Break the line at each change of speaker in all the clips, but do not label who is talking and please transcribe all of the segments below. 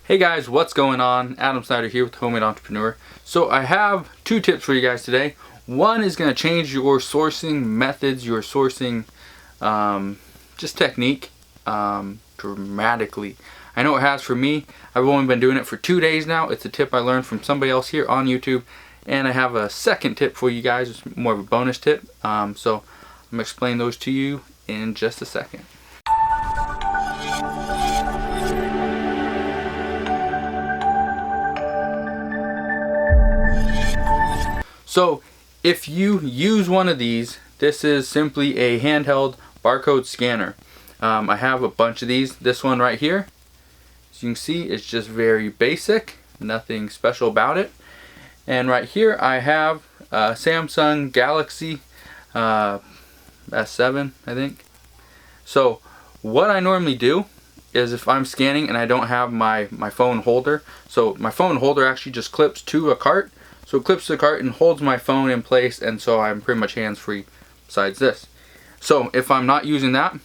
Hey guys, what's going on? Adam Snyder here with Homemade Entrepreneur. So I have two tips for you guys today. One is going to change your sourcing methods, your sourcing just technique dramatically. I know it has for me. I've only been doing it for 2 days now. It's a tip I learned from somebody else here on YouTube. And I have a second tip for you guys. It's more of a bonus tip. So I'm going to explain those to you in just a second. So if you use one of these, this is simply a handheld barcode scanner. I have a bunch of these. This one right here, as you can see, it's just very basic, nothing special about it. And right here I have a Samsung Galaxy S7, I think. So what I normally do is if I'm scanning and I don't have my phone holder, so my phone holder actually just clips to a cart. So it clips to the cart and holds my phone in place, and so I'm pretty much hands-free besides this. So if I'm not using that,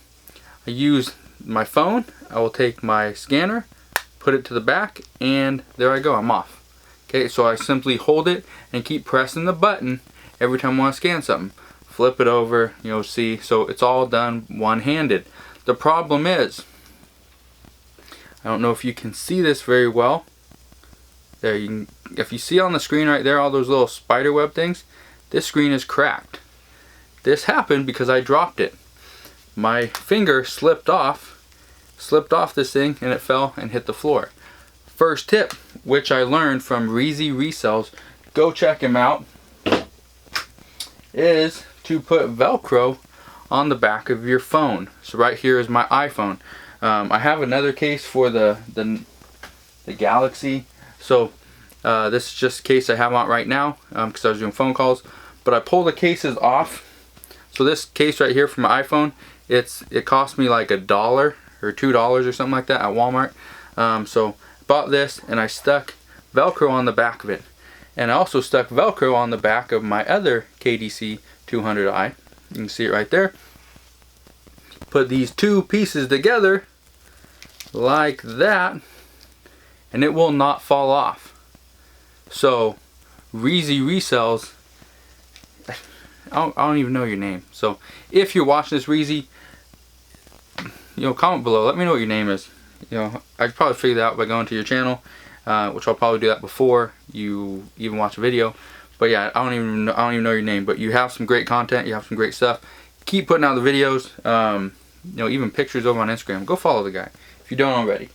I use my phone. I will take my scanner, put it to the back, and there I go, I'm off. Okay, so I simply hold it and keep pressing the button every time I want to scan something. Flip it over, see, so it's all done one-handed. The problem is, I don't know if you can see this very well. There, if you see on the screen right there all those little spider web things, this screen is cracked. This happened because I dropped it. My finger slipped off this thing, and it fell and hit the floor. First tip, which I learned from Reezy Resells, go check him out, is to put Velcro on the back of your phone. So right here is my iPhone. I have another case for the Galaxy. So this is just a case I have on right now because I was doing phone calls. But I pull the cases off. So this case right here for my iPhone, it cost me like $1 or $2 or something like that at Walmart. So I bought this and I stuck Velcro on the back of it. And I also stuck Velcro on the back of my other KDC 200i. You can see it right there. Put these two pieces together like that, and it will not fall off. So Reezy Resells, I don't even know your name. So if you're watching this, Reezy, comment below. Let me know what your name is. I could probably figure that out by going to your channel, which I'll probably do that before you even watch a video. But yeah, I don't even know your name. But you have some great content. You have some great stuff. Keep putting out the videos. Even pictures over on Instagram. Go follow the guy if you don't already.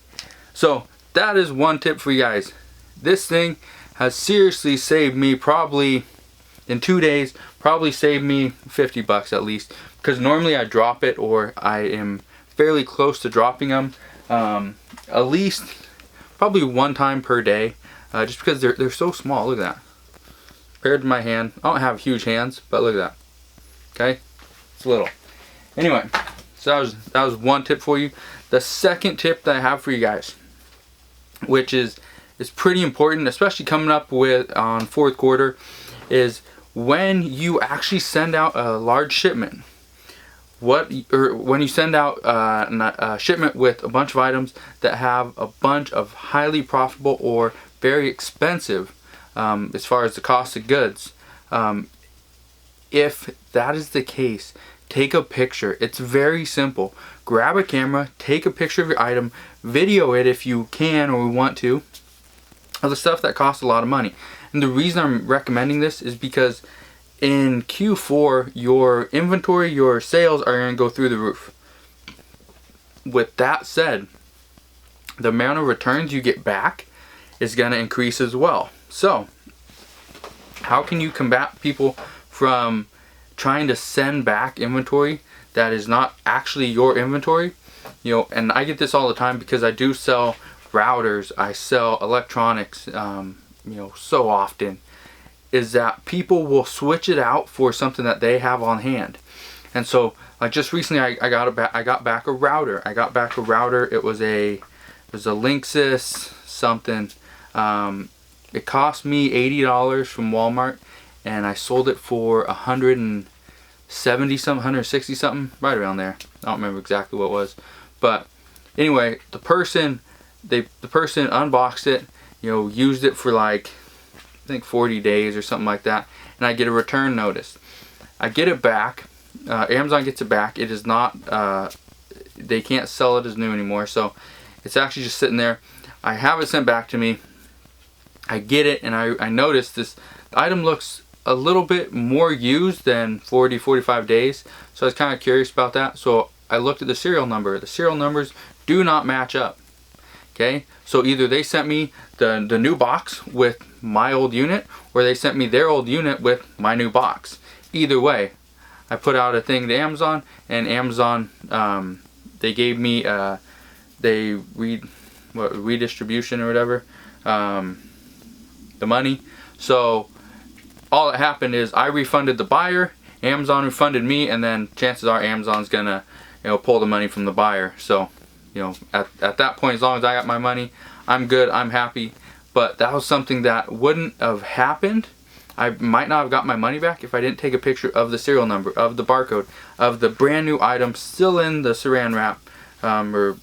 So that is one tip for you guys. This thing has seriously saved me, probably in 2 days, probably saved me 50 bucks at least, because normally I drop it, or I am fairly close to dropping them at least probably one time per day, just because they're so small. Look at that compared to my hand. I don't have huge hands, but look at that. Okay, it's little. Anyway, so that was one tip for you. The second tip that I have for you guys, which is pretty important, especially coming up on fourth quarter, is when you actually send out a large shipment. When you send out a shipment with a bunch of items that have a bunch of highly profitable or very expensive, as far as the cost of goods, if that is the case, take a picture. It's very simple. Grab a camera, take a picture of your item, video it if you can or want to, of the stuff that costs a lot of money. And the reason I'm recommending this is because in Q4, your inventory, your sales are going to go through the roof. With that said, the amount of returns you get back is going to increase as well. So, how can you combat people from trying to send back inventory that is not actually your inventory? And I get this all the time because I do sell routers, I sell electronics, so often, is that people will switch it out for something that they have on hand. And so, like just recently, I got back a router. It was a Linksys something. It cost me $80 from Walmart, and I sold it for 170 something, 160 something, right around there. I don't remember exactly what it was, but anyway, the person the person unboxed it, you know, used it for like I think 40 days or something like that, and I get a return notice. I get it back. Amazon gets it back. It is not. They can't sell it as new anymore, so it's actually just sitting there. I have it sent back to me. I get it, and I noticed this item looks a little bit more used than 45 days, so I was kind of curious about that. So I looked at the serial number. The serial numbers do not match up. Okay, so either they sent me the new box with my old unit, or they sent me their old unit with my new box. Either way, I put out a thing to Amazon, and Amazon they gave me redistribution or whatever, the money. So all that happened is I refunded the buyer, Amazon refunded me, and then chances are Amazon's gonna, you know, pull the money from the buyer. So, you know, at that point, as long as I got my money, I'm good, I'm happy. But that was something that wouldn't have happened. I might not have got my money back if I didn't take a picture of the serial number, of the barcode, of the brand new item still in the saran wrap, or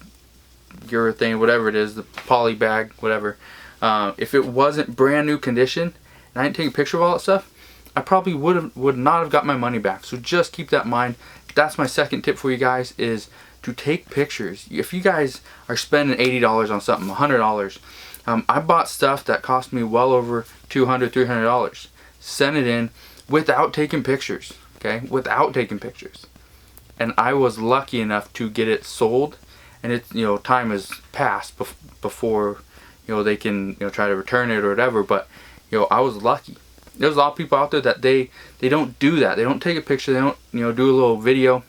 urethane, whatever it is, the poly bag, whatever. If it wasn't brand new condition and I didn't take a picture of all that stuff, I probably would not have got my money back. So just keep that in mind. That's my second tip for you guys, is to take pictures. If you guys are spending $80 on something, $100, I bought stuff that cost me well over $200, $300. Sent it in without taking pictures, okay? Without taking pictures. And I was lucky enough to get it sold, and it, you know, time has passed before, you know, they can, you know, try to return it or whatever, but, you know, I was lucky. There's a lot of people out there that they don't do that. They don't take a picture, they don't, you know, do a little video.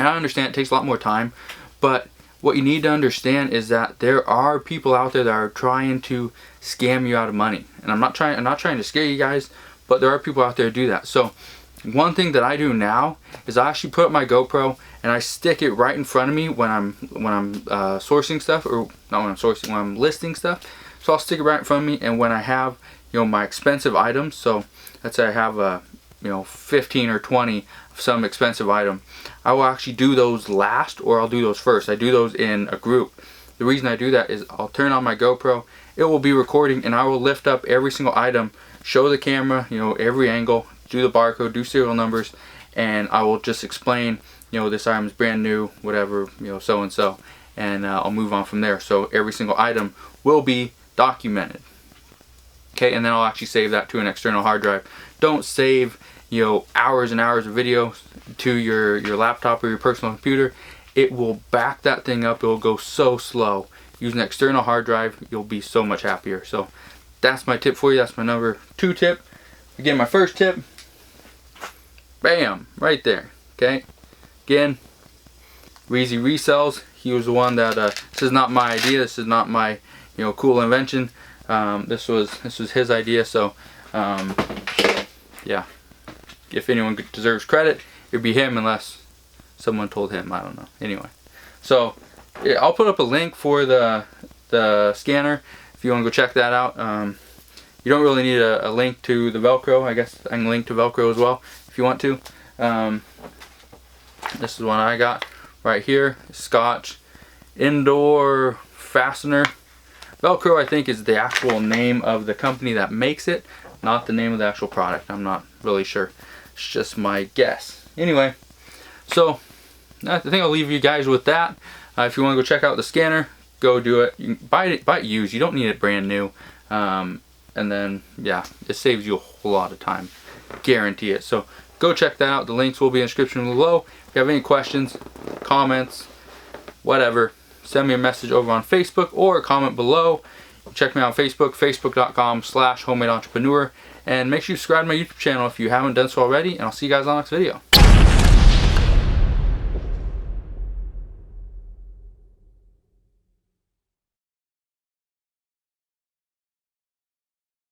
And I understand it takes a lot more time, but what you need to understand is that there are people out there that are trying to scam you out of money. And I'm not trying to scare you guys, but there are people out there who do that. So one thing that I do now is I actually put up my GoPro and I stick it right in front of me when I'm sourcing stuff, or not when I'm sourcing, when I'm listing stuff. So I'll stick it right in front of me, and when I have, you know, my expensive items, so let's say I have you know, 15 or 20 of some expensive item, I will actually do those last, or I'll do those first. I do those in a group. The reason I do that is I'll turn on my GoPro, it will be recording, and I will lift up every single item, show the camera, you know, every angle, do the barcode, do serial numbers, and I will just explain, you know, this item is brand new, whatever, you know, so and so, and I'll move on from there. So every single item will be documented. Okay, and then I'll actually save that to an external hard drive. Don't save, you know, hours and hours of video to your laptop or your personal computer. It will back that thing up. It will go so slow. Using an external hard drive, you'll be so much happier. So that's my tip for you. That's my number 2 tip. Again, my first tip, bam, right there. Okay, again, Reezy resells. He was the one that this is not my idea. This is not my, you know, cool invention. This was his idea. So yeah, if anyone deserves credit, it'd be him, unless someone told him. I don't know. Anyway, so yeah, I'll put up a link for the scanner if you want to go check that out. You don't really need a link to the Velcro. I guess I can link to Velcro as well if you want to. This is one I got right here. Scotch indoor fastener. Velcro, I think, is the actual name of the company that makes it, not the name of the actual product. I'm not really sure. It's just my guess. Anyway, so I think I'll leave you guys with that. If you want to go check out the scanner, go do it. You can buy it used. You don't need it brand new. And then, yeah, it saves you a whole lot of time. Guarantee it. So go check that out. The links will be in the description below. If you have any questions, comments, whatever, send me a message over on Facebook or comment below. Check me out on Facebook, facebook.com/homemade entrepreneur. And make sure you subscribe to my YouTube channel if you haven't done so already. And I'll see you guys on the next video.